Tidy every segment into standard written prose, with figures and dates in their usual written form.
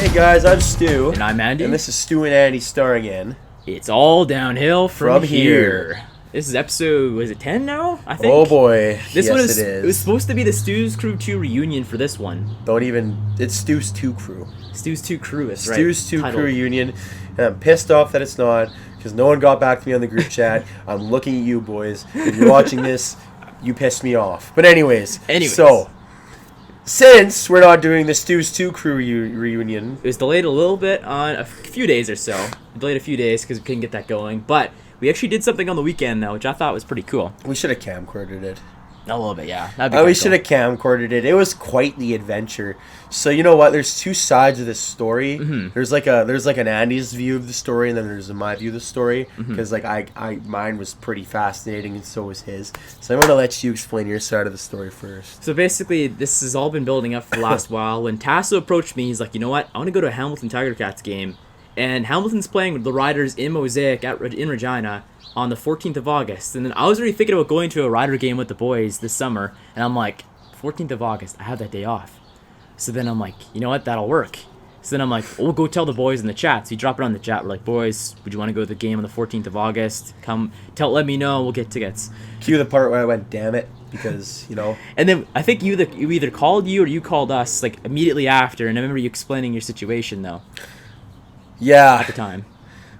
Hey guys, I'm Stu. And I'm Andy. And this is Stu and Andy starring in It's all downhill from here. This is episode, was it 10 now? I think. Oh boy. This yes, one is, it is. It was supposed to be the Stu's Crew 2 reunion for this one. It's Stu's 2 Crew. Stu's 2 Crew is right. Stu's 2 titled. Crew reunion. And I'm pissed off that it's not, because no one got back to me on the group chat. I'm looking at you boys. If you're watching this, you pissed me off. But anyways. So, since we're not doing the Stu's 2 Crew reunion. It was delayed a little bit on a few days or so. Delayed a few days because we couldn't get that going. But we actually did something on the weekend, though, which I thought was pretty cool. We should have camcorded it. A little bit, yeah. That'd be we cool. should have camcorded it. It was quite the adventure. So you know what? There's two sides of this story. Mm-hmm. There's like an Andy's view of the story, and then there's my view of the story. Because mine was pretty fascinating, and so was his. So I'm gonna let you explain your side of the story first. So basically, this has all been building up for the last while. When Tasso approached me, he's like, you know what? I want to go to a Hamilton Tiger Cats game. And Hamilton's playing with the Riders in Mosaic in Regina on the 14th of August. And then I was already thinking about going to a Rider game with the boys this summer. And I'm like, 14th of August, I have that day off. So then I'm like, you know what? That'll work. So then I'm like, we'll go tell the boys in the chat. So you drop it on the chat. We're like, boys, would you want to go to the game on the 14th of August? Come, let me know. We'll get tickets. Cue the part where I went, damn it. Because, you know. And then I think you either called you or you called us like immediately after. And I remember you explaining your situation, though. Yeah. At the time.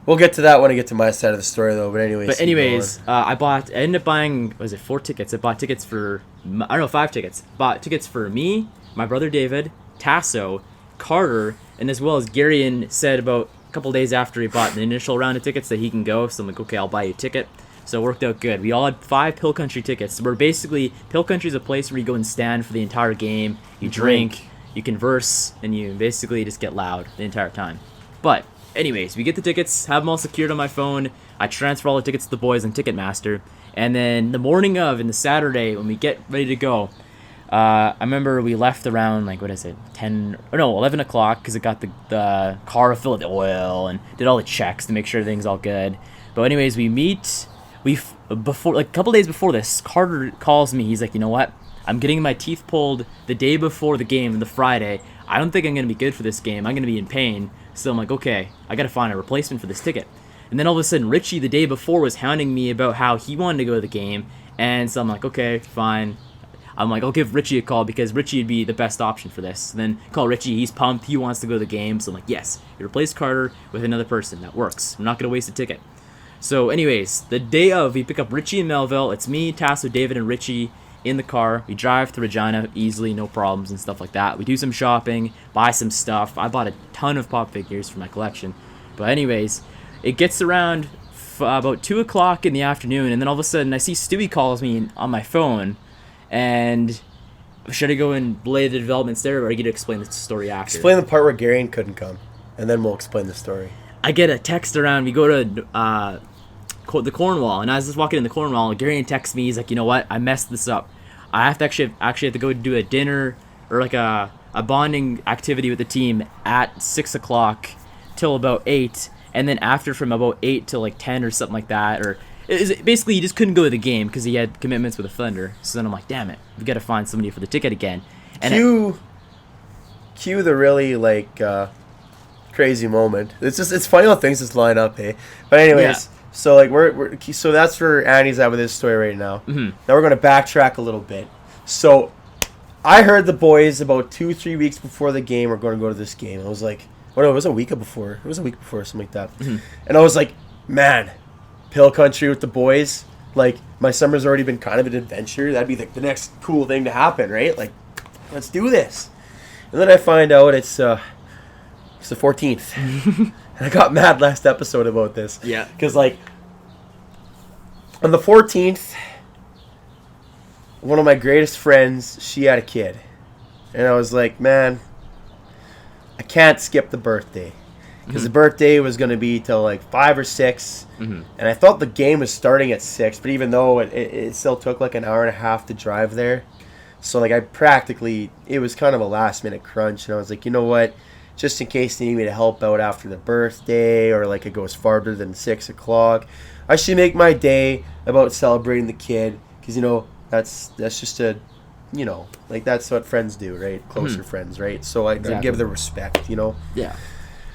We'll get to that when I get to my side of the story, though. But anyways. I ended up buying, 4 tickets? I bought tickets for, 5 tickets. Bought tickets for me, my brother David, Tasso, Carter, and as well as Garion said about a couple days after he bought the initial round of tickets that he can go. So I'm like, okay, I'll buy you a ticket. So it worked out good. We all had 5 Pill Country tickets. We're basically, Pill Country is a place where you go and stand for the entire game. You drink, you converse, and you basically just get loud the entire time. But anyways, we get the tickets, have them all secured on my phone. I transfer all the tickets to the boys on Ticketmaster. And then the morning of, and the Saturday, when we get ready to go, I remember we left around, 11 o'clock, because it got the car filled with oil and did all the checks to make sure everything's all good. But anyways, we meet, a couple days before this, Carter calls me. He's like, you know what? I'm getting my teeth pulled the day before the game, the Friday. I don't think I'm going to be good for this game. I'm going to be in pain. So I'm like, okay, I got to find a replacement for this ticket. And then all of a sudden, Richie the day before was hounding me about how he wanted to go to the game. And so I'm like, okay, fine. I'm like, I'll give Richie a call because Richie would be the best option for this. And then call Richie. He's pumped. He wants to go to the game. So I'm like, yes, you replace Carter with another person. That works. I'm not going to waste a ticket. So anyways, the day of, we pick up Richie in Melville. It's me, Tasso, David, and Richie in the car. We drive to Regina easily, no problems and stuff like that. We do some shopping, buy some stuff. I bought a ton of pop figures for my collection. But anyways, it gets around about 2 o'clock in the afternoon, and then all of a sudden I see Stewie calls me on my phone, and should I go and lay the developments there, or I get to explain the story after? Explain the part where Garion couldn't come, and then we'll explain the story. I get a text around, we go to the Cornwall, and I was just walking in the Cornwall, and Garion texts me. He's like, you know what, I messed this up. I have to actually have to go do a dinner or like a bonding activity with the team at 6 o'clock till about 8, and then after from about 8 till 10 or something like that. Or basically he just couldn't go to the game because he had commitments with the Thunder. So then I'm like, damn it, we got to find somebody for the ticket again. And cue the really crazy moment. It's funny how things just line up, hey. But anyways. Yeah. So so that's where Andy's at with his story right now. Mm-hmm. Now we're gonna backtrack a little bit. So I heard the boys about 2-3 weeks before the game were going to go to this game. I was like, it was a week before. It was a week before, something like that. Mm-hmm. And I was like, man, Pill Country with the boys. My summer's already been kind of an adventure. That'd be the next cool thing to happen, right? Let's do this. And then I find out it's the 14th. And I got mad last episode about this. Yeah. Because, on the 14th, one of my greatest friends, she had a kid. And I was like, man, I can't skip the birthday. Because the birthday was going to be till 5 or 6. Mm-hmm. And I thought the game was starting at 6. But even though it still took an hour and a half to drive there. So, it was kind of a last minute crunch. And I was like, you know what? Just in case they need me to help out after the birthday or it goes farther than 6 o'clock, I should make my day about celebrating the kid because, that's just a you know, like that's what friends do, right? Closer friends, right? So I Exactly. give the respect, you know. Yeah.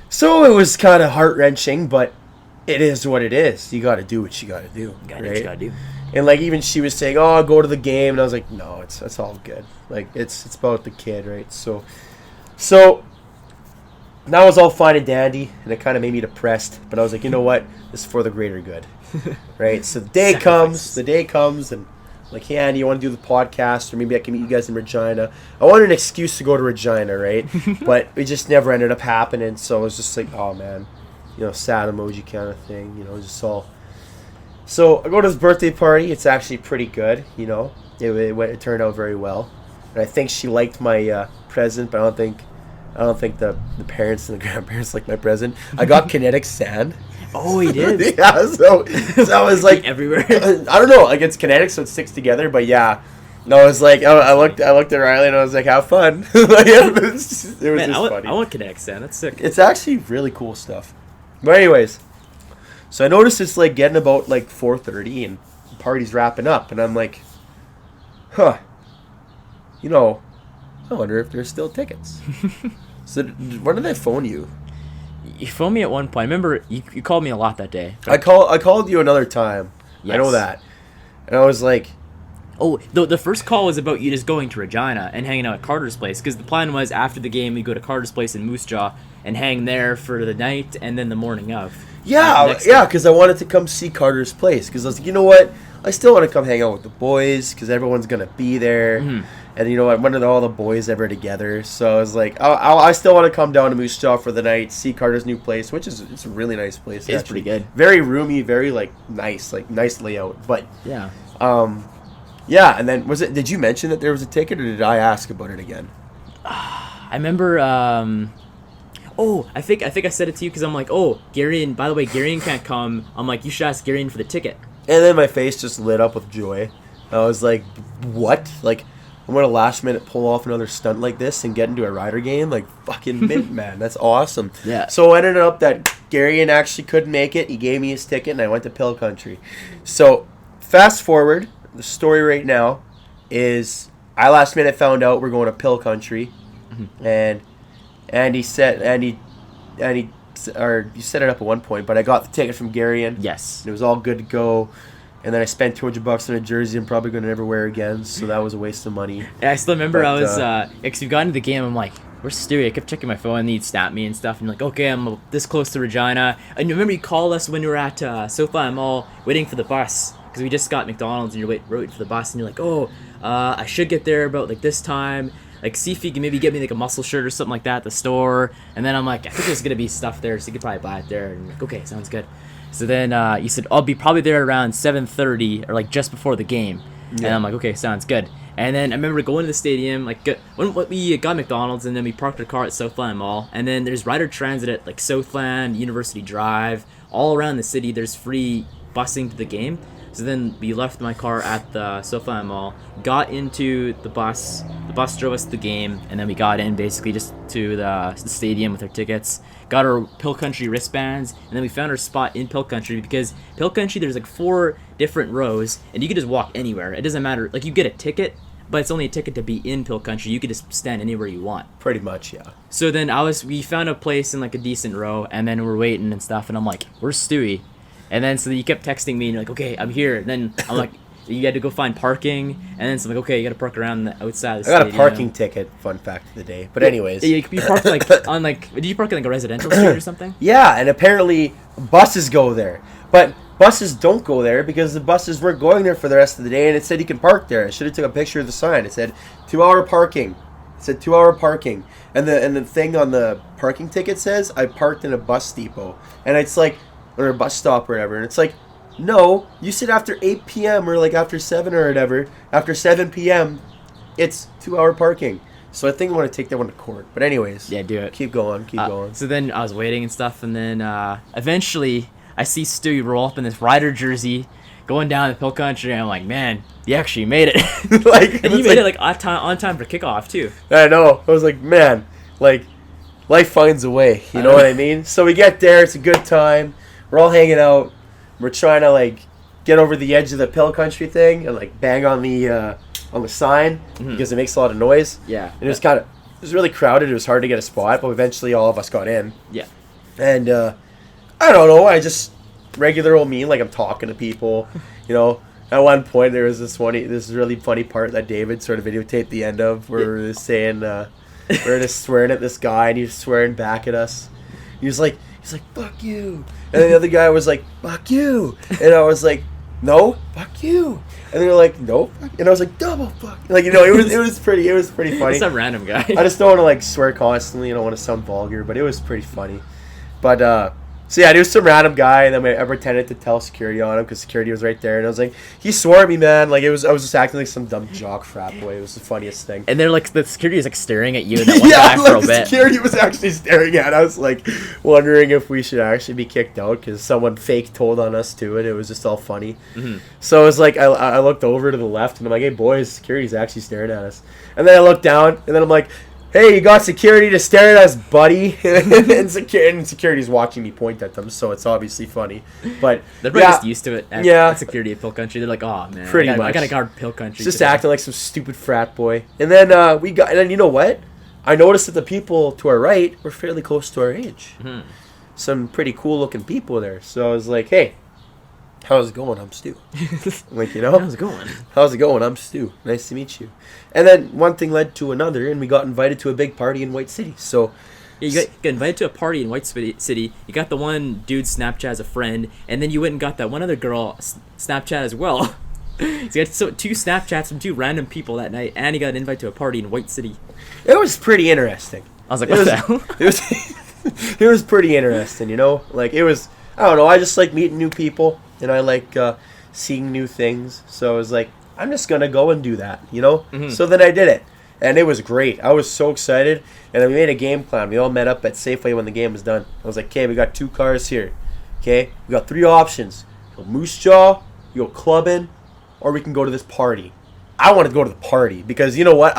So it was kind of heart wrenching, but it is what it is. You got to do what you got to do, You gotta do what right? you gotta do. And like even she was saying, "Oh, I'll go to the game," and I was like, "No, it's all good. Like it's about the kid, right?" So that was all fine and dandy, and it kind of made me depressed. But I was like, you know what? This is for the greater good, right? So the day comes, and I'm like, hey, Andy, you want to do the podcast, or maybe I can meet you guys in Regina. I wanted an excuse to go to Regina, right? But it just never ended up happening. So it was just like, oh man, you know, sad emoji kind of thing, you know, just all. So I go to his birthday party. It's actually pretty good, you know. It turned out very well, and I think she liked my present, but I don't think the parents and the grandparents liked my present. I got kinetic sand. Oh, he did. Yeah, so I was like everywhere. I don't know, like it's kinetic, so it sticks together. But yeah, no, I was like, I looked at Riley and I was like, have fun. Like, it was just Man, funny. I want Kinetic Sand. That's sick. It's actually really cool stuff. But anyways, so I noticed it's like getting about like 4:30 and the party's wrapping up, and I'm like, huh, you know, I wonder if there's still tickets. So when did I phone you? You phoned me at one point. I remember you called me a lot that day. I called you another time. I know Yes. that. And I was like, Oh, the first call was about you just going to Regina and hanging out at Carter's place, because the plan was after the game we go to Carter's place in Moose Jaw and hang there for the night and then the morning of. yeah, Next yeah, day. because I wanted to come see Carter's place. Because I was like, you know what? I still want to come hang out with the boys because everyone's going to be there. Mhm. And you know what? When are all the boys ever together? So I was like, I still want to come down to Moose Jaw for the night, see Carter's new place, which is it's a really nice place. It's actually. pretty good. Very roomy, very like nice layout. But Yeah. yeah, and then did you mention that there was a ticket, or did I ask about it again? I remember. Oh, I think I said it to you because I'm like, oh, Garion. By the way, Garion can't come. I'm like, you should ask Garion for the ticket. And then my face just lit up with joy. I was like, what? Like, I'm going to last minute pull off another stunt like this and get into a Rider game? Like, fucking mint, man. That's awesome. Yeah. So it ended up that Garion actually couldn't make it. He gave me his ticket, and I went to Pill Country. So, fast forward, the story right now is I last minute found out we're going to Pill Country. And you set it up at one point, but I got the ticket from Garion. Yes. And it was all good to go. And then I spent $200 on a jersey I'm probably going to never wear again, so that was a waste of money. And I still remember But, I was, because we got into the game, I'm like, where's Stewie? I kept checking my phone, and he'd snap me and stuff, and like, okay, I'm this close to Regina. And you remember you called us when we were at SoFi Mall waiting for the bus, because we just got McDonald's, and you're waiting for the bus, and you're like, oh, I should get there about like this time. Like, see if you can maybe get me like a muscle shirt or something like that at the store. And then I'm like, I think there's gonna be stuff there, so you could probably buy it there. And I'm like, okay, sounds good. So then you said I'll be probably there around 7:30 or like just before the game. Yeah. And I'm like, okay, sounds good. And then I remember going to the stadium, like when we got McDonald's, and then we parked our car at Southland Mall. And then there's Rider Transit at like Southland, University Drive, all around the city. There's free busing to the game. So then we left my car at the Southland Mall, got into the bus drove us to the game, and then we got in basically just to the stadium with our tickets, got our Pill Country wristbands, and then we found our spot in Pill Country, because Pill Country, there's like 4 different rows, and you could just walk anywhere. It doesn't matter, like you get a ticket, but it's only a ticket to be in Pill Country. You could just stand anywhere you want. Pretty much, yeah. So then we found a place in like a decent row, and then we're waiting and stuff, and I'm like, where's Stewie? And then so you kept texting me, and you're like, okay, I'm here. And then I'm like, you had to go find parking, and then so I'm like, okay, you got to park around the outside of the I got a stadium. parking ticket, fun fact of the day. But anyways. You parked like on like, did you park in like a residential street or something? Yeah, and apparently buses go there. But buses don't go there because the buses weren't going there for the rest of the day, and it said you can park there. I should have took a picture of the sign. It said 2-hour parking. It said 2-hour parking. And the thing on the parking ticket says I parked in a bus depot. And it's like, or a bus stop or whatever. And it's like, no, you said after 8 p.m. or like after 7 or whatever. After 7 p.m., it's 2-hour parking. So I think I want to take that one to court. But anyways. Yeah, do it. Keep going, keep going. So then I was waiting and stuff, and then eventually I see Stewie roll up in this Rider jersey going down the Pill Country, and I'm like, man, you actually made it. Like, and you made it like on time for kickoff too. I know. I was like, man, like, life finds a way. You know what I mean? So we get there. It's a good time. We're all hanging out. We're trying to, like, get over the edge of the Pill Country thing and, like, bang on the on the sign because it makes a lot of noise. Yeah. And it was really crowded. It was hard to get a spot, but eventually all of us got in. Yeah. And I don't know. I just regular old me, like I'm talking to people. At one point there was this really funny part that David sort of videotaped the end of, where we were saying we're just swearing at this guy, and he was swearing back at us. He's like, fuck you. And then the other guy was like, fuck you. And I was like, no, fuck you. And they were like, no, fuck. And I was like, double fuck. Like, it was pretty funny. Some random guy. I just don't want to like swear constantly. I don't want to sound vulgar, but it was pretty funny. But so yeah, there was some random guy, and then I pretended to tell security on him because security was right there, and I was like, he swore at me, man. Like I was just acting like some dumb jock frat boy. It was the funniest thing. And they're like, the security was like staring at you and that one guy for a the bit. Security was actually staring at. I was like wondering if we should actually be kicked out because someone fake told on us too, and it was just all funny. Mm-hmm. So it was like I looked over to the left, and I'm like, hey boys, security's actually staring at us. And then I looked down, and then I'm like, hey, you got security to stare at us, buddy. and security's watching me point at them, so it's obviously funny. But they're probably just used to it at security at Pill Country. They're like, oh man, I gotta guard Pill Country. Just acting like some stupid frat boy. And then and then you know what? I noticed that the people to our right were fairly close to our age. Mm-hmm. Some pretty cool looking people there. So I was like, hey, how's it going? I'm Stu. Like, how's it going? How's it going? I'm Stu. Nice to meet you. And then one thing led to another, and we got invited to a big party in White City. So yeah, you got invited to a party in White City. You got the one dude Snapchat as a friend, and then you went and got that one other girl Snapchat as well. So you got two Snapchats from two random people that night, and you got an invite to a party in White City. It was pretty interesting. I was like, what the hell? It was pretty interesting, Like, it was, I don't know, I just like meeting new people, and I like seeing new things. So I was like, I'm just going to go and do that, Mm-hmm. So then I did it, and it was great. I was so excited, and then we made a game plan. We all met up at Safeway when the game was done. I was like, okay, we got 2 cars here. Okay, we got 3 options. You go Moose Jaw, you go clubbing, or we can go to this party. I wanted to go to the party because you know what?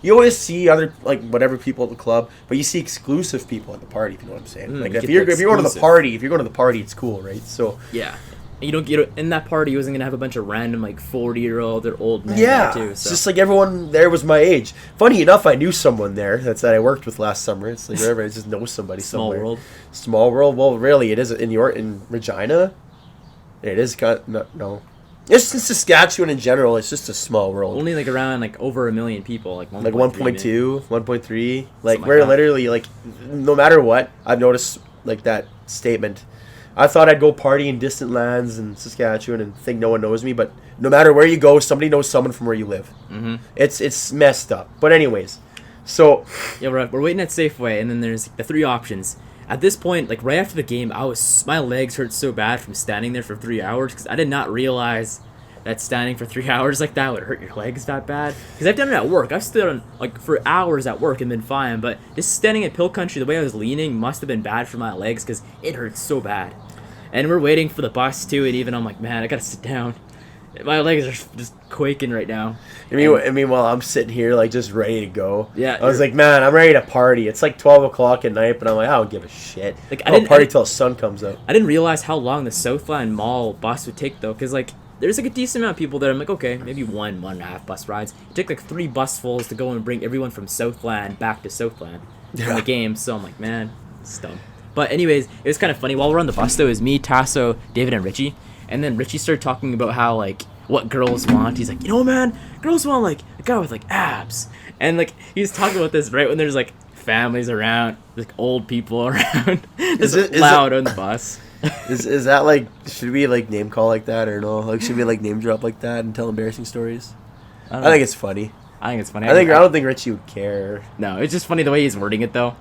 You always see other whatever people at the club, but you see exclusive people at the party. If you know what I'm saying? If you're going to the party, it's cool, right? So yeah, you don't in that party. You wasn't gonna have a bunch of random 40-year-old or old men there too. So. It's just like everyone there was my age. Funny enough, I knew someone there that I worked with last summer. It's like wherever I just know somebody somewhere. Small world. Well, really, it is in Regina. It is no. It's in Saskatchewan in general. It's just a small world. Only around over 1 million people, 1.2, 1.3. We're literally no matter what. I've noticed that statement. I thought I'd go party in distant lands in Saskatchewan and think no one knows me, but no matter where you go, somebody knows someone from where you live. Mm-hmm. It's messed up. But anyways, so yeah, we're waiting at Safeway, and then there's the 3 options. At this point, right after the game, my legs hurt so bad from standing there for 3 hours because I did not realize that standing for 3 hours like that would hurt your legs that bad. Because I've done it at work. I've stood on for hours at work and been fine, but just standing at Pill Country, the way I was leaning must have been bad for my legs because it hurt so bad. And we're waiting for the bus too, and even I'm like, man, I gotta sit down. My legs are just quaking right now. I mean, while I'm sitting here, just ready to go. Yeah. I was like, man, I'm ready to party. It's 12 o'clock at night, but I'm like, I don't give a shit. I'll party till the sun comes up. I didn't realize how long the Southland Mall bus would take, though, because, there's, a decent amount of people there. I'm like, okay, maybe 1.5 bus rides. It took, 3 busfuls to go and bring everyone from Southland back to Southland from the game. So I'm like, man, it's dumb. But anyways, it was kind of funny. While we're on the bus, though, it was me, Tasso, David, and Richie. And then Richie started talking about how, what girls want. He's like, man, girls want, a guy with, abs. And, he was talking about this right when there's, families around, old people around. Loud on the bus. Is that, should we, name call like that or no? Should we, name drop like that and tell embarrassing stories? I think it's funny. I think it's funny. I don't think Richie would care. No, it's just funny the way he's wording it, though.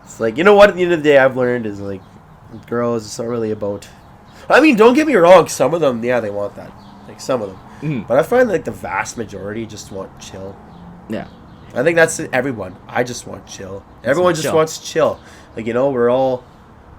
It's you know what, at the end of the day, I've learned is, girls, it's not really about... I mean, don't get me wrong, some of them, yeah, they want that. Some of them. Mm-hmm. But I find, the vast majority just want chill. Yeah. I think that's everyone. I just want chill. Everyone just wants chill. We're all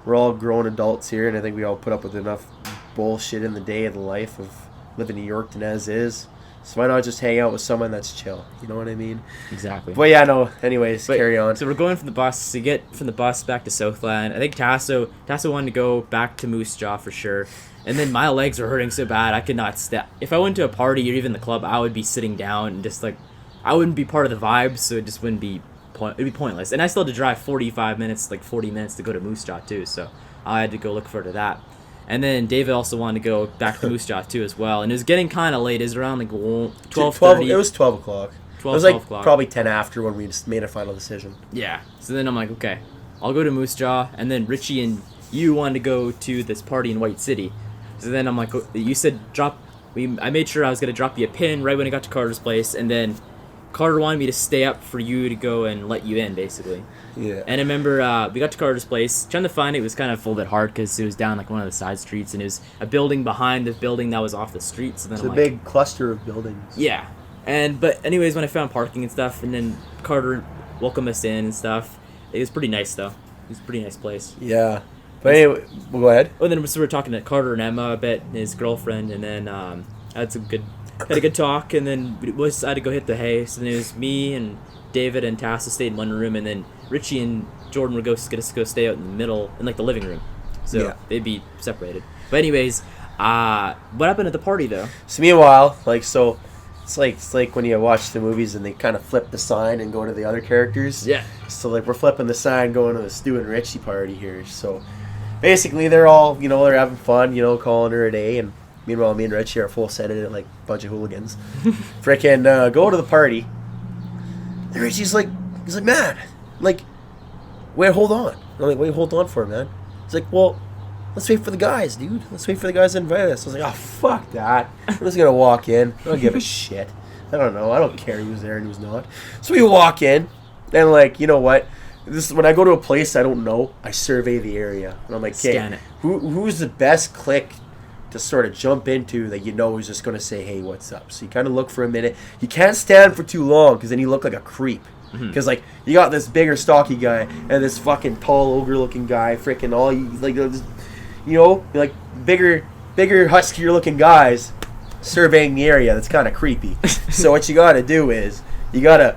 grown adults here, and I think we all put up with enough bullshit in the day of the life of living in Yorkton as is. So why not just hang out with someone that's chill? You know what I mean? Exactly. But yeah, no. Anyways, carry on. So we're going from the bus to get from the bus back to Southland. I think Tasso wanted to go back to Moose Jaw for sure. And then my legs were hurting so bad I could not step. If I went to a party or even the club, I would be sitting down and just like I wouldn't be part of the vibe, so it just wouldn't be it'd be pointless. And I still had to drive 45 minutes, like 40 minutes to go to Moose Jaw too, so I had to go look forward to that. And then David also wanted to go back to Moose Jaw too as well. And it was getting kind of late. It was around like 12:30. It was 12 o'clock. 12, it was like 12 o'clock. Probably 10 after when we just made a final decision. Yeah. So then I'm like, okay, I'll go to Moose Jaw. And then Richie and you wanted to go to this party in White City. So then I'm like, you said I made sure I was going to drop you a pin right when I got to Carter's place. And then Carter wanted me to stay up for you to go and let you in, basically. Yeah. And I remember we got to Carter's place. Trying to find it was kind of a little bit hard because it was down like one of the side streets, and it was a building behind the building that was off the street. So then It's a big cluster of buildings. Yeah. But anyways, when I found parking and stuff, and then Carter welcomed us in and stuff, it was pretty nice though. It was a pretty nice place. Yeah. But anyway, we'll go ahead. Oh, then so we were talking to Carter and Emma a bit, and his girlfriend, and then had a good talk, and then we decided to go hit the hay. So then it was me and David and Tassa stayed in one room, and then Richie and Jordan would go stay out in the middle in like the living room. So Yeah. they'd be separated. But anyways, what happened at the party though? So meanwhile, it's like when you watch the movies and they kind of flip the sign and go to the other characters. Yeah. So like we're flipping the sign going to the Stu and Richie party here. So basically they're all, they're having fun, calling her a day, and meanwhile me and Richie are full set in it like a bunch of hooligans. Frickin' go to the party. And Richie's like, man, like, wait, hold on. I'm like, wait, hold on for it, man. He's like, well, let's wait for the guys, dude. Let's wait for the guys to invite us. I was like, oh, fuck that. I'm just going to walk in. I don't give a shit. I don't know. I don't care who's there and who's not. So we walk in, and, like, you know what? When I go to a place I don't know, I survey the area. And I'm like, okay, who's the best clique to sort of jump into that who's just going to say, hey, what's up? So you kind of look for a minute. You can't stand for too long because then you look like a creep. Because, like, you got this bigger, stocky guy and this fucking tall, ogre-looking guy, freaking all, like, bigger, huskier-looking guys surveying the area. That's kind of creepy. So what you got to do is you got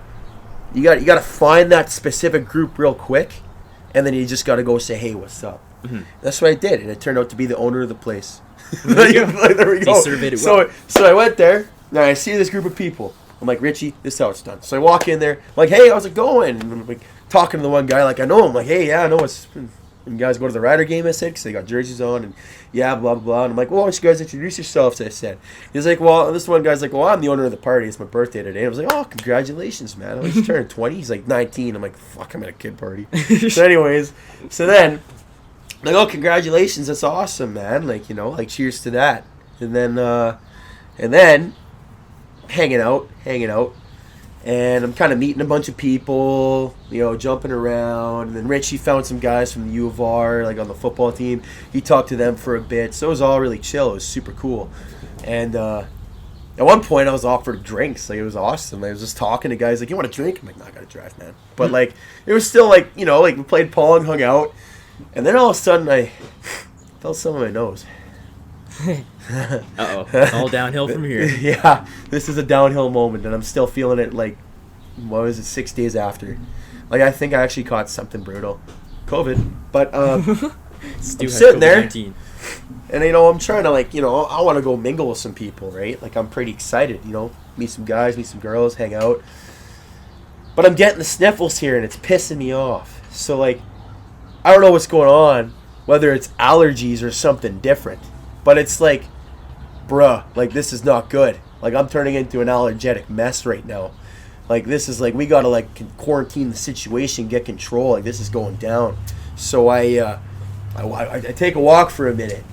to find that specific group real quick, and then you just got to go say, hey, what's up? That's what I did, and it turned out to be the owner of the place. There we go. He surveyed it well. So I went there, and I see this group of people. I'm like, Richie, this is how it's done. So I walk in there, I'm like, hey, how's it going? And I'm like talking to the one guy, like I know him. Like, hey, yeah, I know. And you guys go to the Rider game, I said, because they got jerseys on, and yeah, blah, blah, blah. And I'm like, well, why don't you guys introduce yourselves, I said. He's like, well, this one guy's like, well, I'm the owner of the party. It's my birthday today. I was like, oh, congratulations, man. I was turning 20. He's like 19. I'm like, fuck, I'm at a kid party. So anyways, then, like, oh, congratulations. That's awesome, man. Like, like, cheers to that. And then, hanging out, and I'm kind of meeting a bunch of people, jumping around. And then Richie found some guys from the U of R, like on the football team. He talked to them for a bit, so it was all really chill. It was super cool. And at one point, I was offered drinks. Like, it was awesome. I was just talking to guys, like, you want a drink? I'm like, no, I got to drive, man. But, like, it was still, like, like we played Pong, hung out. And then all of a sudden, I felt something on my nose. Uh-oh. All downhill from here. Yeah, this is a downhill moment, and I'm still feeling it, like, 6 days after. Like, I think I actually caught something brutal. COVID. But, I'm sitting there, and, I'm trying to, like, I want to go mingle with some people, right? Like, I'm pretty excited, meet some guys, meet some girls, hang out. But I'm getting the sniffles here, and it's pissing me off. So, like, I don't know what's going on, whether it's allergies or something different. But it's like, bruh, like, this is not good. Like, I'm turning into an allergic mess right now. Like, this is like, we gotta, like, quarantine the situation, get control. Like, this is going down. So I take a walk for a minute.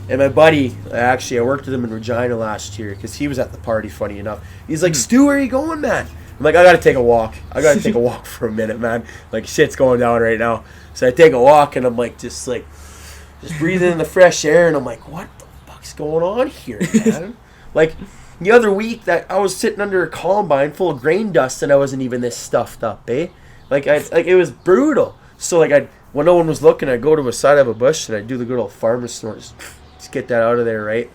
And my buddy, actually, I worked with him in Regina last year because he was at the party, funny enough. He's like, Stu, where are you going, man? I'm like, I gotta take a walk. I gotta take a walk for a minute, man. Like, shit's going down right now. So I take a walk, and I'm like, just breathing in the fresh air, and I'm like, what the fuck's going on here, man? Like, the other week that I was sitting under a combine full of grain dust, and I wasn't even this stuffed up, eh? Like, it was brutal. So, like, when no one was looking, I'd go to the side of a bush, and I'd do the good old farmer snort, just get that out of there, right?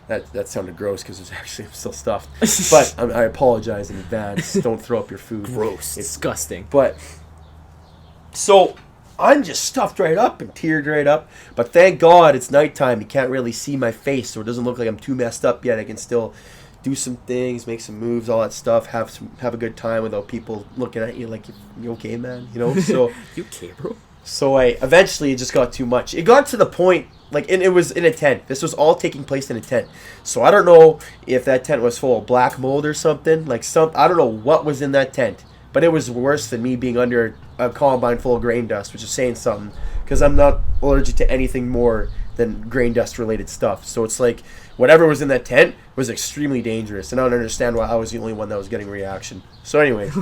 That sounded gross because it's actually I'm still stuffed. But I apologize in advance. Don't throw up your food. Gross. It's disgusting. But so I'm just stuffed right up and teared right up. But thank God it's nighttime. You can't really see my face, so it doesn't look like I'm too messed up yet. I can still do some things, make some moves, all that stuff. Have a good time without people looking at you like you okay, man. You know. So You okay, bro? So eventually it just got too much. It got to the point, like, and it was in a tent. This was all taking place in a tent. So I don't know if that tent was full of black mold or something. I don't know what was in that tent. But it was worse than me being under a combine full of grain dust, which is saying something. Because I'm not allergic to anything more than grain dust related stuff. So it's like, whatever was in that tent was extremely dangerous. And I don't understand why I was the only one that was getting a reaction. So anyways,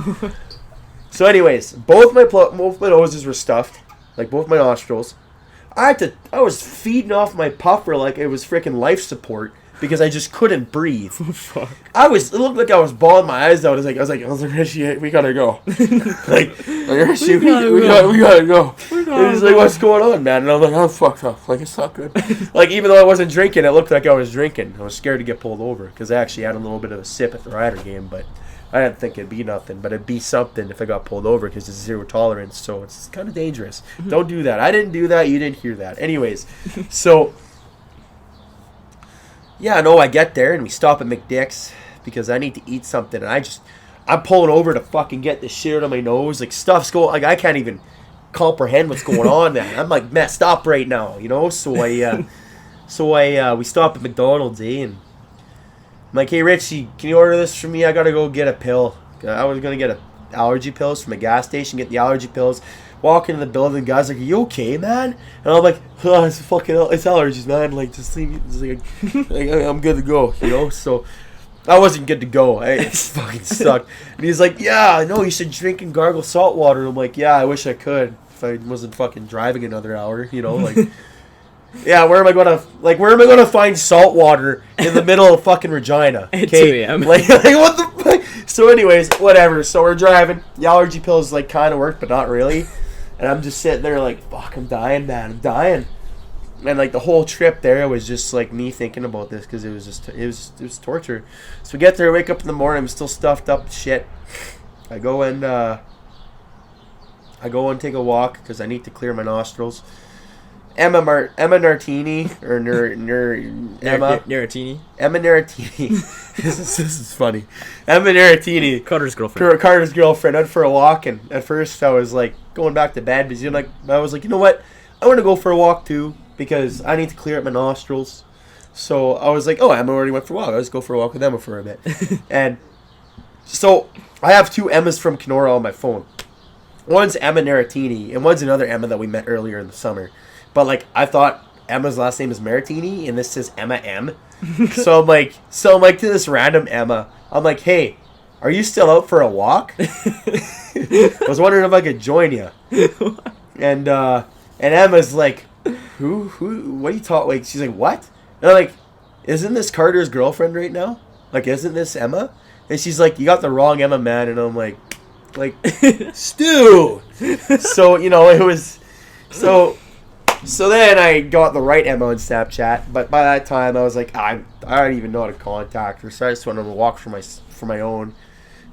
both my noses were stuffed. Like both my nostrils. I was feeding off my puffer like it was freaking life support because I just couldn't breathe. Fuck. It looked like I was bawling my eyes out. I was like, Rishi, we gotta go. Rishi, we gotta go. And he's like, what's going on, man? And I'm like, I'm fucked up. Like, it's not good. Like, even though I wasn't drinking, it looked like I was drinking. I was scared to get pulled over because I actually had a little bit of a sip at the Rider game, but I didn't think it'd be nothing, but it'd be something if I got pulled over because it's zero tolerance, so it's kind of dangerous. Don't do that. I didn't do that. You didn't hear that. Anyways, so, yeah, no, I get there, and we stop at McDick's because I need to eat something, and I'm pulling over to fucking get this shit out of my nose. Like, stuff's going, like, I can't even comprehend what's going on, man. I'm, like, messed up right now, you know? So we stop at McDonald's, and I'm like, hey, Richie, can you order this for me? I gotta go get a pill. I was gonna get allergy pills from a gas station, get the allergy pills. Walk into the building, the guy's like, are you okay, man? And I'm like, oh, it's allergies, man. Like, just leave me. Just like, I'm good to go, you know? So I wasn't good to go. It fucking sucked. And he's like, yeah, I know, you should drink and gargle salt water. I'm like, yeah, I wish I could if I wasn't fucking driving another hour, you know? Like, yeah, where am I gonna find salt water in the middle of fucking Regina? At 2 a.m. Like what the fuck? So anyways, whatever. So we're driving. The allergy pills like kind of work, but not really. And I'm just sitting there like, fuck, I'm dying, man. I'm dying. And like the whole trip there was just like me thinking about this because it was torture. So we get there, wake up in the morning, I'm still stuffed up with shit. I go and take a walk because I need to clear my nostrils. Emma Nartini or Emma Naratini. This is funny. Emma Naratini, Carter's girlfriend. Carter's girlfriend. Went for a walk, and at first I was like going back to bed, but I was like, you know what? I want to go for a walk too because I need to clear up my nostrils. So I was like, oh, Emma already went for a walk. I'll just go for a walk with Emma for a bit. And so I have two Emmas from Kenora on my phone. One's Emma Naratini, and one's another Emma that we met earlier in the summer. But, like, I thought Emma's last name is Maratini, and this says Emma M. So I'm like to this random Emma, I'm like, hey, are you still out for a walk? I was wondering if I could join you. And Emma's like, who, what are you talking, like, she's like, what? And I'm like, isn't this Carter's girlfriend right now? Like, isn't this Emma? And she's like, you got the wrong Emma, man. And I'm like, Stu. So, you know, it was, So then I got the right Emma on Snapchat, but by that time I was like, I don't even know how to contact her, so I just went on a walk for my own.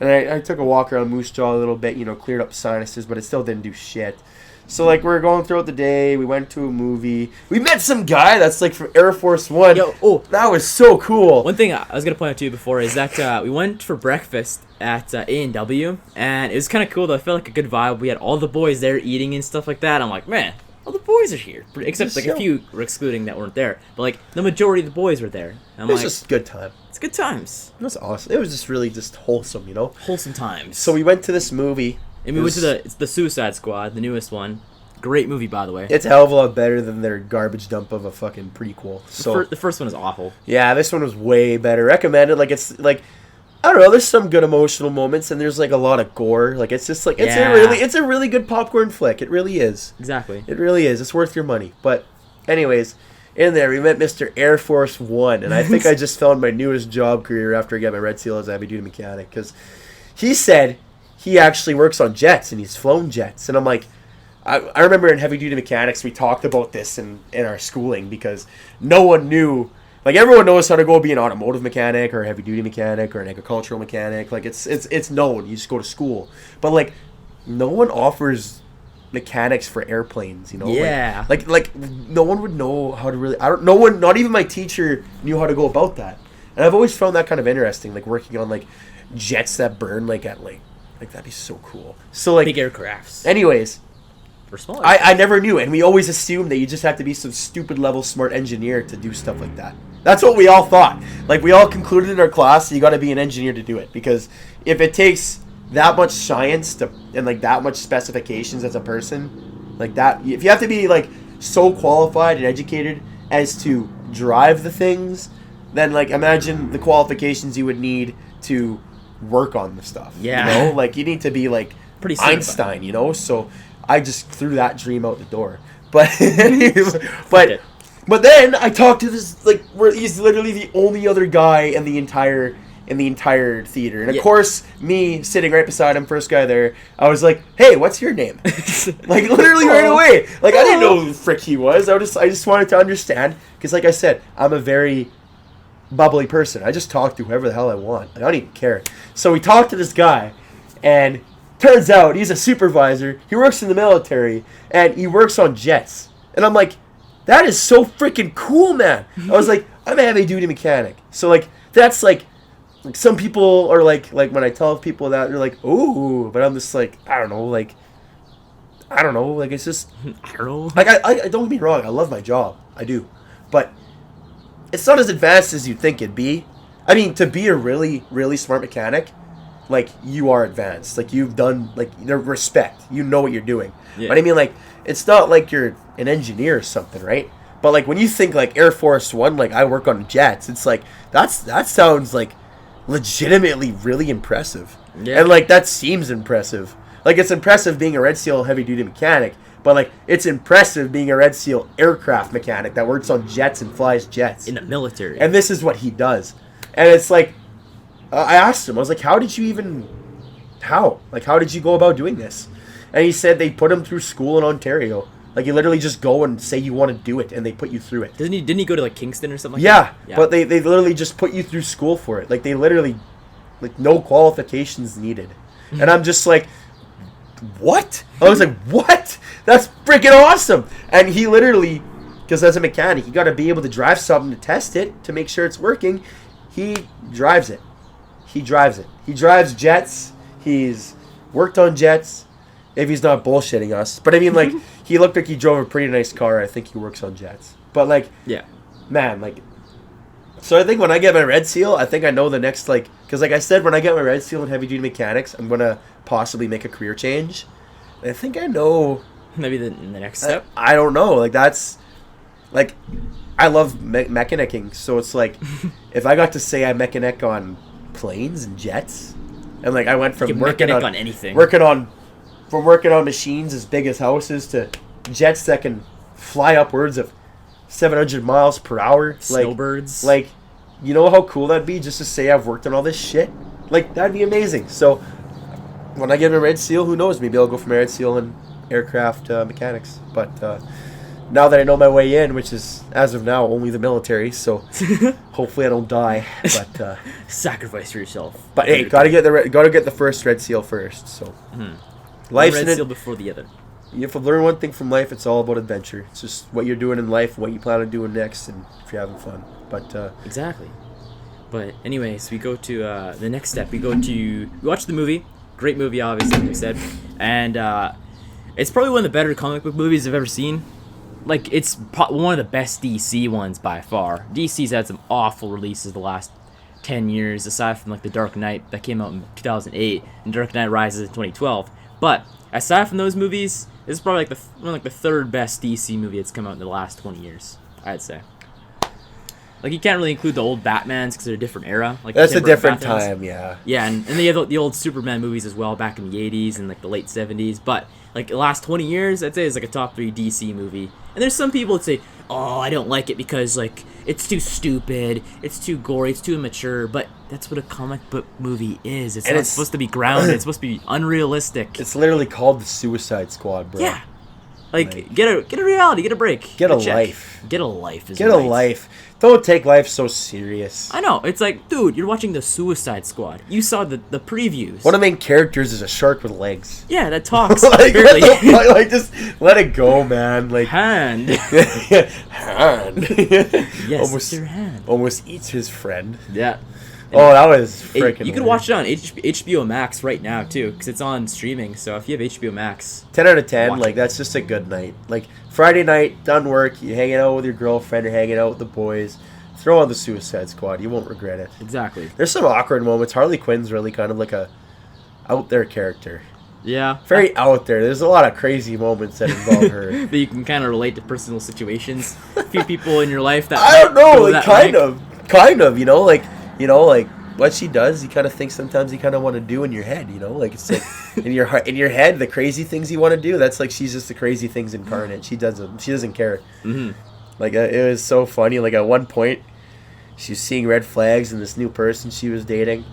And I took a walk around Moose Jaw a little bit, you know, cleared up sinuses, but it still didn't do shit. So, like, we were going throughout the day, we went to a movie, we met some guy that's, like, from Air Force One. Yo, that was so cool. One thing I was going to point out to you before is that we went for breakfast at A&W, and it was kind of cool, though. I felt like a good vibe. We had all the boys there eating and stuff like that. I'm like, man, all the boys are here, except like a few were excluding that weren't there. But like the majority of the boys were there. It was just good time. It's good times. It was awesome. It was just really just wholesome, you know. Wholesome times. So we went to this movie, and we went to the Suicide Squad, the newest one. Great movie, by the way. It's a hell of a lot better than their garbage dump of a fucking prequel. So the first one is awful. Yeah, this one was way better. Recommended. Like, it's like, I don't know, there's some good emotional moments, and there's like a lot of gore. Like, it's just like it's a really good popcorn flick. It really is. Exactly. It really is. It's worth your money. But anyways, in there we met Mr. Air Force One, and I think I just found my newest job career after I got my red seal as a heavy duty mechanic, because he said he actually works on jets and he's flown jets, and I'm like, I remember in heavy duty mechanics we talked about this in our schooling because no one knew Like everyone knows how to go be an automotive mechanic or a heavy duty mechanic or an agricultural mechanic. Like it's known. You just go to school. But like no one offers mechanics for airplanes, you know? Yeah. Like no one would know how to really no one, not even my teacher knew how to go about that. And I've always found that kind of interesting, like working on like jets that burn like at like that'd be so cool. So like Big aircrafts. anyways, For smaller. I never knew, and we always assumed that you just have to be some stupid level smart engineer to do stuff like that. That's what we all thought. Like, we all concluded in our class, you got to be an engineer to do it, because if it takes that much science to and like that much specifications as a person, like that, if you have to be like so qualified and educated as to drive the things, then like imagine the qualifications you would need to work on the stuff. Yeah. You know, like you need to be like Pretty Einstein, you know. So I just threw that dream out the door. But but then I talked to this like where he's literally the only other guy in the entire theater, and of course me sitting right beside him, first guy there, I was like, hey, what's your name? Like literally right away. Like I didn't know who the frick he was. I just wanted to understand, because like I said, I'm a very bubbly person. I just talk to whoever the hell I want. I don't even care. So we talked to this guy, and turns out he's a supervisor. He works in the military, and he works on jets. And I'm like, that is so freaking cool, man. I was like, I'm a heavy duty mechanic. So like that's like some people are like when I tell people that, they're like, ooh, but I'm just like, I don't know, like it's just I don't know. like I don't get me wrong, I love my job, I do, but it's not as advanced as you'd think it'd be. I mean, to be a really, really smart mechanic, like, you are advanced. Like, you've done, like, there's respect. You know what you're doing. Yeah. But I mean, like, it's not like you're an engineer or something, right? But, like, when you think, like, Air Force One, like, I work on jets, it's like, that sounds, like, legitimately really impressive. Yeah. And, like, that seems impressive. Like, it's impressive being a Red Seal heavy-duty mechanic, but, like, it's impressive being a Red Seal aircraft mechanic that works on jets and flies jets. In the military. And this is what he does. And it's like, I asked him, I was like, how did you go about doing this? And he said they put him through school in Ontario. Like, you literally just go and say you want to do it, and they put you through it. Didn't he go to like Kingston or something like Yeah, that? but they literally just put you through school for it. Like, they literally, like, no qualifications needed. And I'm just like, what? I was like, what? That's freaking awesome. And he literally, because as a mechanic, you got to be able to drive something to test it, to make sure it's working. He drives it. He drives jets. He's worked on jets. If he's not bullshitting us. But I mean, like, he looked like he drove a pretty nice car. I think he works on jets. But, like, Yeah. man, like, so I think when I get my Red Seal, I think I know the next, like, because like I said, when I get my Red Seal in heavy duty mechanics, I'm going to possibly make a career change. And I think I know. Maybe the next step. I don't know. Like, that's, like, I love mechanicking. So it's like, if I got to say I mechanic on planes and jets, and like I went from working on anything. working on machines as big as houses to jets that can fly upwards of 700 miles per hour, Snowbirds. Like, you know how cool that'd be just to say I've worked on all this shit? Like, that'd be amazing. So when I get a Red Seal, who knows? Maybe I'll go from a Red Seal and aircraft mechanics. But now that I know my way in, which is, as of now, only the military, so hopefully I don't die. But sacrifice for yourself. but hey, gotta get the first Red Seal first. So life's One in red it. seal before the other. You have to learn one thing from life. It's all about adventure. It's just what you're doing in life, what you plan on doing next, and if you're having fun. But Exactly. But anyways, we go to the next step. We watch the movie. Great movie, obviously, like we said. And it's probably one of the better comic book movies I've ever seen. Like, it's one of the best DC ones by far. DC's had some awful releases the last 10 years, aside from, like, The Dark Knight that came out in 2008 and Dark Knight Rises in 2012. But aside from those movies, this is probably like the third best DC movie that's come out in the last 20 years, I'd say. Like, you can't really include the old Batmans because they're a different era. Like, that's a Tim Burton different Batmans. time, yeah. Yeah, and they have the old Superman movies as well back in the 80s and like the late 70s. But like the last 20 years, I'd say it's like a top 3 DC movie. And there's some people that say, oh, I don't like it because like it's too stupid, it's too gory, it's too immature. But that's what a comic book movie is. It's supposed to be grounded. It's supposed to be unrealistic. It's literally called the Suicide Squad, bro. Yeah. Like get a reality, get a break, Get a check. life. Get a life. Is Get right. a life. Don't take life so serious. I know. It's like, dude, you're watching the Suicide Squad. You saw the previews. One of the main characters is a shark with legs. Yeah, that talks. like, apparently. like, just let it go, man. Like Hand. hand. Yes, almost, it's your hand. almost eats his friend. Yeah. Oh, that was freaking. You can watch it on HBO Max right now too, because it's on streaming. So if you have HBO Max, 10 out of 10. Watch Like it. that's just a good night. Like Friday night, done work, you hanging out with your girlfriend or hanging out with the boys. Throw on the Suicide Squad. You won't regret it. exactly. There's some awkward moments. Harley Quinn's really kind of like a out there character. Yeah. Very out there. There's a lot of crazy moments that involve her. That you can kind of relate to personal situations. A few people in your life that I don't know, go like that kind rank. of, like what she does, you kind of think sometimes you kind of want to do in your head, like it's like in your head, the crazy things you want to do. That's like she's just the crazy things incarnate. She doesn't care. Mm-hmm. Like it was so funny. Like at one point, she was seeing red flags in this new person she was dating,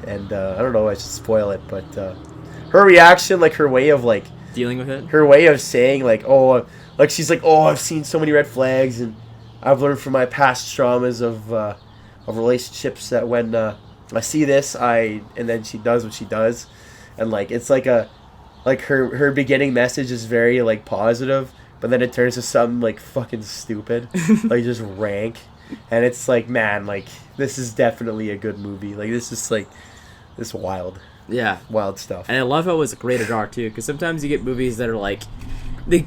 and I don't know, I should spoil it, but her reaction, like her way of like Dealing with it. her way of saying like, oh, like she's like, oh, I've seen so many red flags and I've learned from my past traumas of relationships that when I see this, and then she does what she does, and like it's like her beginning message is very like positive, but then it turns to something like fucking stupid, like just rank, and it's like, man, like this is definitely a good movie. Like this is like this wild stuff. And I love how it was rated R too, because sometimes you get movies that are like they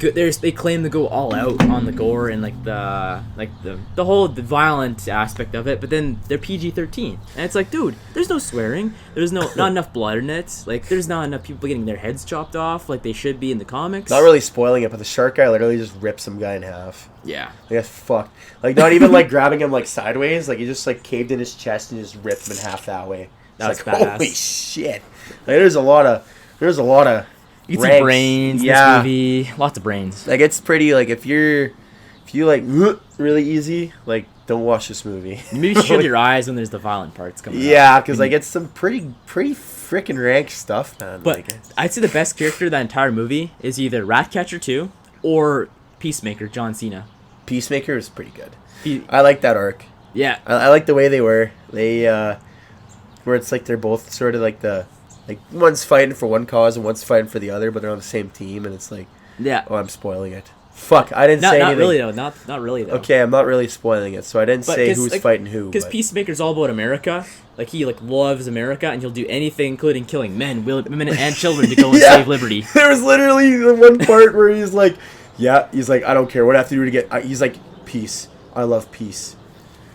claim to go all out on the gore and like the whole violent aspect of it, but then they're PG-13, and it's like, dude, there's no swearing, there's not enough blood in it, like there's not enough people getting their heads chopped off like they should be in the comics. Not really spoiling it, but the shark guy literally just rips some guy in half. Yeah. Like that's fucked. Like not even like grabbing him like sideways, like he just like caved in his chest and just ripped him in half that way. That's like, badass. holy shit! Like there's a lot of You get ranks. some brains in this movie, lots of brains. Like it's pretty. Like if you like really easy, like don't watch this movie. Maybe shut your eyes when there's the violent parts coming up. Yeah, because like it's some pretty freaking rank stuff, man. But like, I'd say the best character of that entire movie is either Ratcatcher 2 or Peacemaker, John Cena. Peacemaker is pretty good. I like that arc. Yeah. I like the way they were. They where it's like they're both sort of like one's fighting for one cause and one's fighting for the other, but they're on the same team, and it's like, Yeah. oh, I'm spoiling it. Fuck, I didn't say Not anything. really though. Not really though. Okay, I'm not really spoiling it, so I didn't But say 'cause, who's like, fighting who. Because But Peacemaker's all about America. Like he loves America, and he'll do anything, including killing men, women, and children to go and Yeah. save liberty. There was literally the one part where he's like, I don't care what I have to do to get. He's like, peace. I love peace.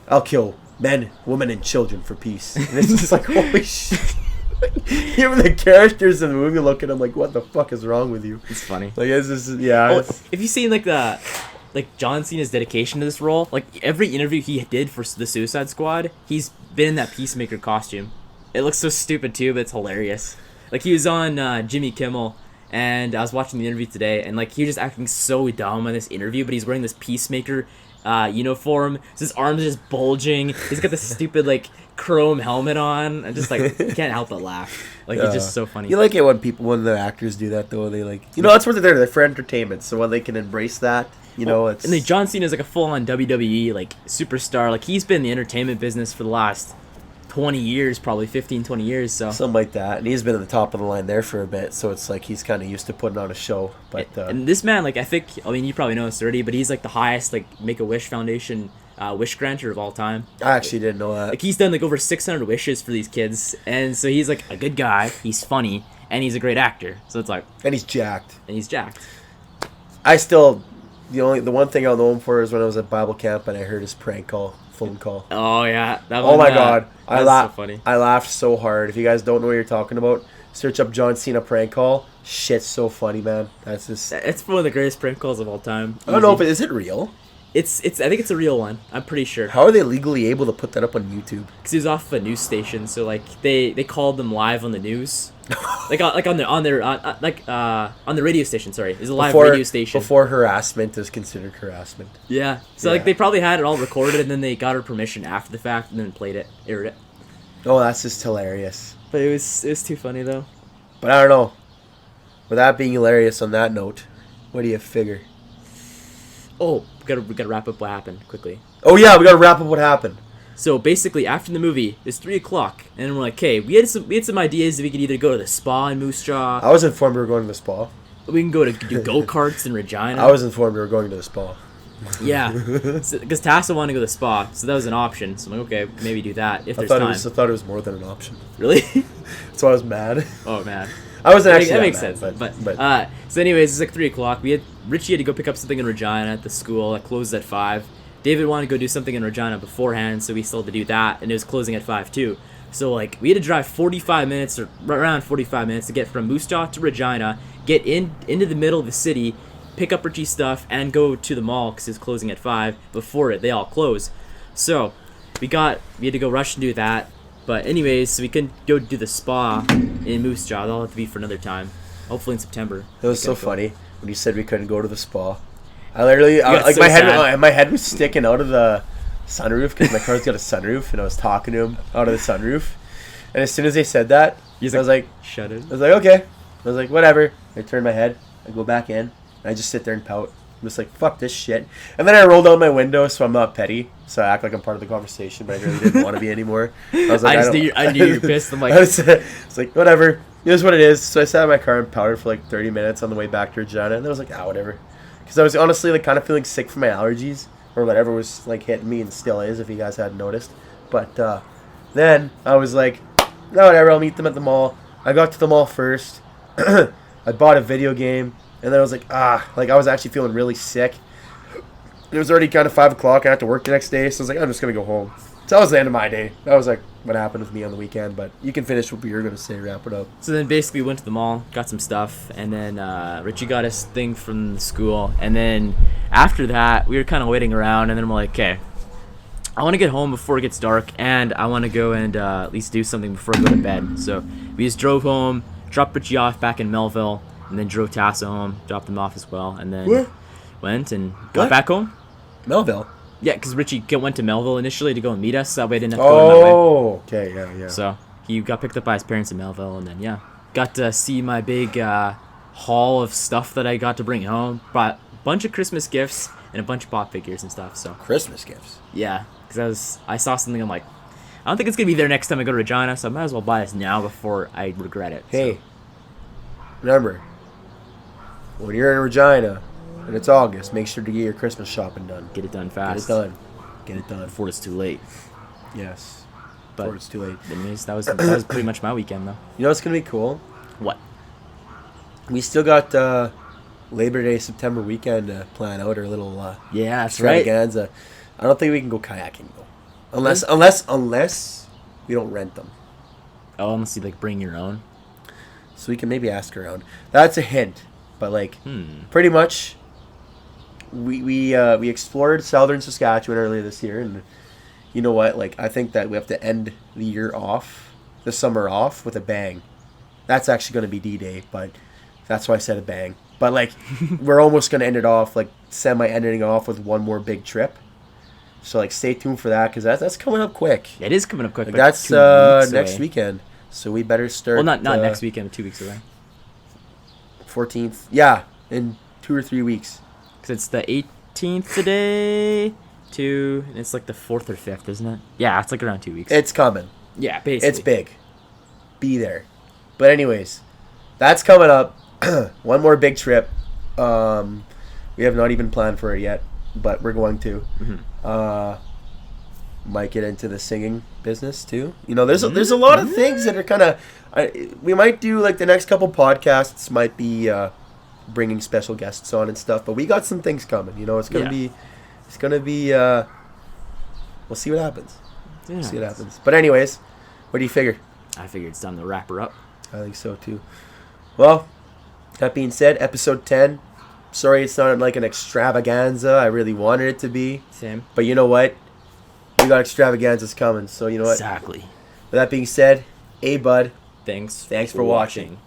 I'll kill men, women, and children for peace. And it's just like, holy shit. Even the characters in the movie look at him like, what the fuck is wrong with you? It's funny. Like, it's just, yeah. Oh, It's, if you seen like John Cena's dedication to this role, like every interview he did for the Suicide Squad, he's been in that Peacemaker costume. It looks so stupid too, but it's hilarious. Like he was on Jimmy Kimmel, and I was watching the interview today, and like he was just acting so dumb in this interview, but he's wearing this Peacemaker uniform. So his arms are just bulging. He's got this stupid like chrome helmet on. I just like you can't help but laugh. Like it's just so funny. you like it when the actors do that, though. They like, that's what they're there. They're for entertainment. So when they can embrace that, it's. And then John Cena is like a full-on WWE like superstar. Like he's been in the entertainment business for the last 20 years, probably 15, 20 years. So something like that, and he's been at the top of the line there for a bit, so it's like he's kind of used to putting on a show. But and this man, like I mean, you probably know this already, but he's like the highest like Make-A-Wish Foundation wish granter of all time. I actually didn't know that. Like he's done like over 600 wishes for these kids, and so he's like a good guy. He's funny, and he's a great actor. So it's like, And he's jacked. I still. The one thing I'll know him for is when I was at Bible camp and I heard his phone call. Oh yeah, that Oh one, my god, I laughed. So funny. I laughed so hard. If you guys don't know what you're talking about, search up John Cena prank call. Shit's so funny, man. That's just. It's one of the greatest prank calls of all time. I don't know if is it real. It's. I think it's a real one. I'm pretty sure. How are they legally able to put that up on YouTube? Because he was off of a news station, so like they called them live on the news, like on the radio station. Sorry, it's a live radio station. Before harassment is considered harassment. Yeah, so like they probably had it all recorded, and then they got her permission after the fact, and then aired it. Oh, that's just hilarious. But it was too funny though. But I don't know. With that being hilarious on that note, What do you figure? Oh, we gotta wrap up what happened quickly. Oh yeah, we gotta wrap up what happened. So basically, after the movie, it's 3:00, and we're like, okay, we had some ideas that we could either go to the spa in Moose Jaw. I was informed we were going to the spa. We can go to do go-karts in Regina. I was informed we were going to the spa. Yeah, because Tassa wanted to go to the spa, so that was an option. So I'm like, okay, maybe do that if there's time. I thought it was more than an option. Really? So I was mad. Oh man. I wasn't actually that makes mad, sense. But So anyways, it's like 3:00. Richie had to go pick up something in Regina at the school that closed at 5. David wanted to go do something in Regina beforehand, so we still had to do that, and it was closing at 5 too. So like we had to drive 45 minutes or around 45 minutes to get from Moose Jaw to Regina, get into the middle of the city, pick up Richie's stuff, and go to the mall because it's closing at 5 before they all close. So we had to go rush and do that. But anyways, so we couldn't go do the spa in Moose Jaw. That'll have to be for another time. Hopefully in September. it was so funny when you said we couldn't go to the spa. I literally, like so my head was sticking out of the sunroof because my car's got a sunroof, and I was talking to him out of the sunroof. And as soon as they said that, I was like, shut it. I was like, okay. I was like, whatever. I turned my head. I go back in. And I just sit there and pout. I'm just like, fuck this shit. And then I rolled down my window so I'm not petty. So I act like I'm part of the conversation, but I really didn't want to be anymore. I was like, I knew you were pissed. I'm like, it's like, whatever. It is what it is. So I sat in my car and powdered for like 30 minutes on the way back to Regina. And I was like, whatever. Because I was honestly like kind of feeling sick from my allergies or whatever was like hitting me, and still is if you guys hadn't noticed. But then I was like, no, whatever, I'll meet them at the mall. I got to the mall first. I bought a video game, and then I was like, like I was actually feeling really sick. It was already kind of 5 o'clock. I had to work the next day, so I was like, I'm just going to go home. So that was the end of my day. That was like what happened with me on the weekend, but you can finish what you're going to say, wrap it up. So then basically we went to the mall, got some stuff, and then Richie got his thing from the school. And then after that, we were kind of waiting around, and then we're like, okay, I want to get home before it gets dark, and I want to go and at least do something before I go to bed. So we just drove home, dropped Richie off back in Melville, and then drove Tassa home, dropped him off as well, and then went and got back home. Melville? Yeah, because Richie went to Melville initially to go and meet us, so that way I didn't have to go that way. Oh, okay, yeah. So he got picked up by his parents in Melville, and then, got to see my big haul of stuff that I got to bring home. Brought a bunch of Christmas gifts and a bunch of pop figures and stuff. So Christmas gifts? Yeah, because I saw something, I'm like, I don't think it's going to be there next time I go to Regina, so I might as well buy this now before I regret it. Hey, remember, when you're in Regina and it's August, make sure to get your Christmas shopping done. Get it done fast. Get it done. Before it's too late. Yes. But before it's too late. Anyways, that was pretty much my weekend, though. You know what's going to be cool? What? We still got Labor Day, September weekend to plan out our little yeah, that's right. extravaganza. I don't think we can go kayaking, though. Unless we don't rent them. Oh, unless you, like, bring your own. So we can maybe ask around. That's a hint. But, like, pretty much, we explored southern Saskatchewan earlier this year. And you know what? Like, I think that we have to end the summer off with a bang. That's actually going to be D-Day, but that's why I said a bang. But, like, we're almost going to end it off, like, semi-ending off with one more big trip. So, like, stay tuned for that, because that's coming up quick. It is coming up quick. Like, that's next weekend. So we better start... Well, not next weekend, but 2 weeks away. 14th. Yeah, in 2 or 3 weeks. Because it's the 18th today, and it's like the 4th or 5th, isn't it? Yeah, it's like around 2 weeks. It's coming. Yeah, basically. It's big. Be there. But anyways, that's coming up. One more big trip. We have not even planned for it yet, but we're going to. Might get into the singing business too. You know, there's a lot of things that are kind of. We might do like the next couple podcasts might be bringing special guests on and stuff, but we got some things coming. You know, it's gonna be. We'll see what happens. Yeah. We'll see what happens. But anyways, what do you figure? I figure it's time to wrap her up. I think so too. Well, that being said, episode 10. Sorry it's not like an extravaganza. I really wanted it to be. Same. But you know what? We got extravaganzas coming, so you know what? Exactly. With that being said, hey bud. Thanks for watching.